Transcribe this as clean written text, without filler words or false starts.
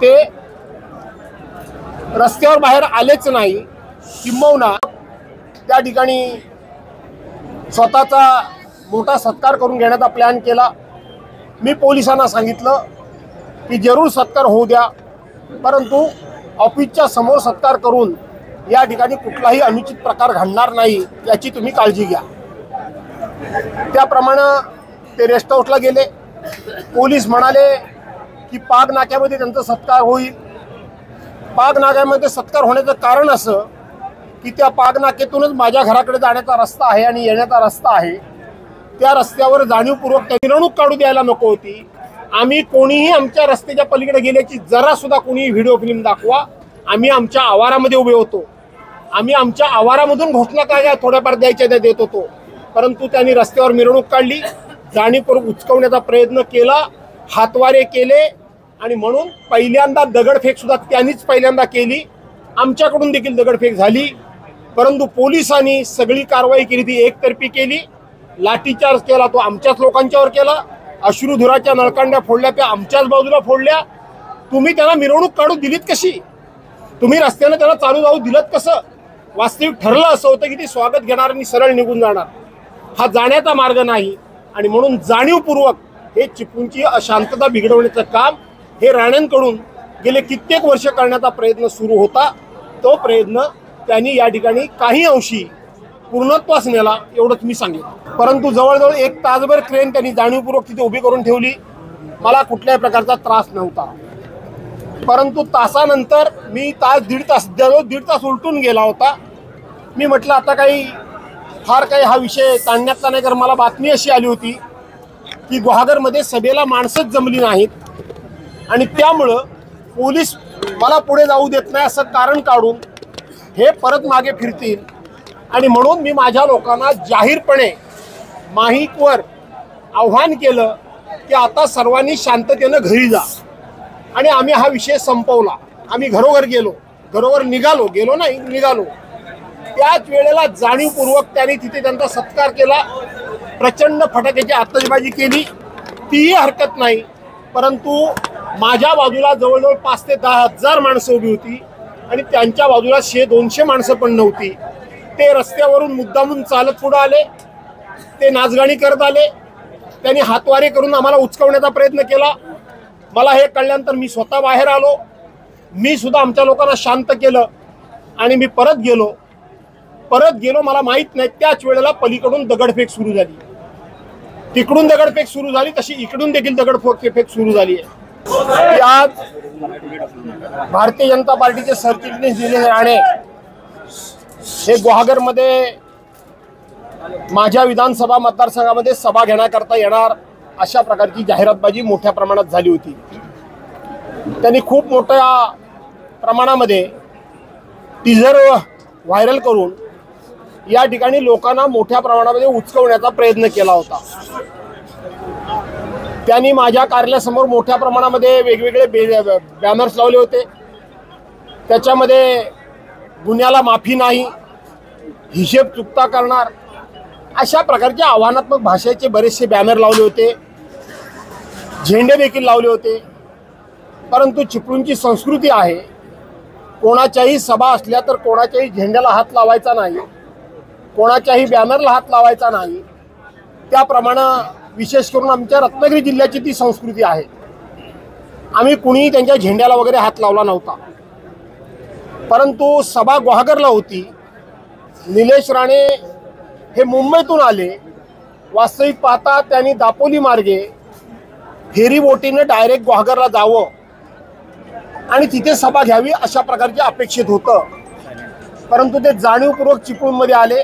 ते रस्त्यावर बाहेर आलेच नाही, किंबहुना त्या ठिकाणी स्वतःचा मोठा सत्कार करून घेण्याचा प्लॅन केला। मी पोलिसांना सांगितलं की जरूर सत्कार होऊ द्या, परंतु ऑफिसच्या समोर सत्कार करून या ठिकाणी कुठलाही अनुचित प्रकार घडणार नाही याची तुम्ही काळजी घ्या। त्याप्रमाणे ते रेस्ट हाऊसला गेले। पोलीस म्हणाले की पाग नाक्यामध्ये त्यांचा सत्कार होईल। पाग नाक्यामध्ये सत्कार होण्याचं कारण असं की त्या पाग नाक्यातूनच माझ्या घराकडे जाण्याचा रस्ता आहे आणि येण्याचा रस्ता आहे। त्या रस्त्यावर जाणीवपूर्वक मिरवणूक काढू द्यायला नको होती। आम्ही कोणीही आमच्या रस्त्याच्या पलीकडे गेल्याची जरा सुद्धा कोणी व्हिडिओ फिल्म दाखवा, आम्ही आमच्या आवारामध्ये उभे होतो। आम्ही आमच्या आवारामधून घोषणा काय थोड्याफार द्यायच्या त्या देत होतो, परंतु त्यांनी रस्त्यावर मिरवणूक काढली, जाणीवपूर्वक उचकवण्याचा प्रयत्न केला, हातवारे केले आणि म्हणून पहिल्यांदा दगडफेक सुद्धा त्यांनीच पहिल्यांदा केली। आमच्याकडून देखील दगडफेक झाली, परंतु पोलिसांनी सगळी कारवाई केली ती एकतर्फी केली। लाठीचार्ज केला तो आमच्याच लोकांच्यावर केला। अश्रुधुराच्या नळकांड्या फोडल्या त्या आमच्याच बाजूला फोडल्या। तुम्ही त्यांना मिरवणूक काढू दिलीत कशी? तुम्ही रस्त्याने त्यांना चालू जाऊ दिलत कसं? वास्तविक ठरलं असं होतं की ते स्वागत घेणार आणि सरळ निघून जाणार। हा जाण्याचा मार्ग नाही आणि म्हणून जाणीवपूर्वक हे चिपळूणची अशांतता बिघडवण्याचं काम हे राणेंकडून गेले कित्येक वर्ष करण्याचा प्रयत्न सुरू होता। तो प्रयत्न त्यांनी या ठिकाणी काही अंशी पूर्णत्वास नेला एवढंच मी सांगेन। परंतु जवळजवळ 1 तासभर क्रेन त्यांनी जाणीवपूर्वक तिथे उभी करून ठेवली। मला कुठल्याही प्रकारचा त्रास नव्हता, परंतु तासानंतर मी दीड तास उलटून गेला होता। मी म्हटलं आता फार काही हा विषय ताणण्याचा नाही, कारण मला बातमी अशी आली होती की गुहागरमध्ये सभेला माणसंच जमली नाहीत आणि त्यामुळं पोलीस मला पुढे जाऊ देत नाही असं कारण काढून हे परत मागे फिरतील आणि म्हणून मी माझ्या लोकांना जाहीरपणे माईकवर आव्हान केलं की आता सर्वांनी शांततेनं घरी जा आणि आम्ही हा विषय संपवला। आम्ही घरोघर गेलो, घरोघर निघालो। त्याच वेळेला जाणीवपूर्वक त्यांनी तिथे त्यांचा सत्कार केला, प्रचंड फटाक्याची आतषबाजी केली, तीही हरकत नाही। परंतु माझ्या बाजूला जवळजवळ 5 ते 10 हजार माणसं उभी होती आणि त्यांच्या बाजूला 100-200 माणसं पण नव्हती। ते रस्त्यावरून मुद्दामून चालत पुढे आले, ते नाचगाणी करत आले, त्यांनी हातवारे करून आम्हाला उचकवण्याचा प्रयत्न केला। मला हे कळल्यानंतर मी स्वतः बाहेर आलो, मी सुद्धा आमच्या लोकांना शांत केलं आणि मी परत गेलो। मला माहित नाही त्याच वेळेला पलीकडून दगडफेक सुरू झाली, तिकडून दगडफेक सुरू झाली, तशी इकडून देखील दगडफेक सुरू झाली आहे। आज भारतीय जनता पार्टीचे सरचिटणीस निलेश राणे हे गुहागरमध्ये माझ्या विधानसभा मतदारसंघामध्ये सभा घेण्याकरता येणार अशा प्रकारची जाहिरातबाजी मोठ्या प्रमाणात झाली होती। त्यांनी खूप मोठ्या प्रमाणामध्ये टीझर व्हायरल करून या ठिकाणी लोकांना मोठ्या प्रमाणामध्ये उचकवण्याचा प्रयत्न केला होता। त्यांनी माझ्या कार्यालयासमोर मोठ्या प्रमाणामध्ये वेगवेगळे बॅनर्स लावले होते। त्याच्यामध्ये गुन्ह्याला माफी नाही, हिशेब चुकता करणार अशा प्रकारचे आव्हानात्मक भाषेचे बरेचसे बॅनर लावले होते, झेंडे देखील लावले होते। परंतु चिपळूणची संस्कृती आहे, कोणाच्याही सभा असल्या तर कोणाच्याही झेंड्याला हात लावायचा नाही, कोणाच्याही बॅनरला हात लावायचा नाही। त्याप्रमाणे विशेष करून आमच्या रत्नागिरी जिल्ह्याची ती संस्कृती आहे। आम्ही कुणीही त्यांच्या झेंड्याला वगैरे हात लावला नव्हता। परंतु सभा गुहागरला होती, निलेश राणे हे मुंबईतून आले, वास्तविक पाहता त्यांनी दापोली मार्गे फेरी बोटीने डायरेक्ट गुहागरला जावं आणि तिथे सभा घ्यावी अशा प्रकारचे अपेक्षित होतं। परंतु ते जाणीवपूर्वक चिपळूणमध्ये आले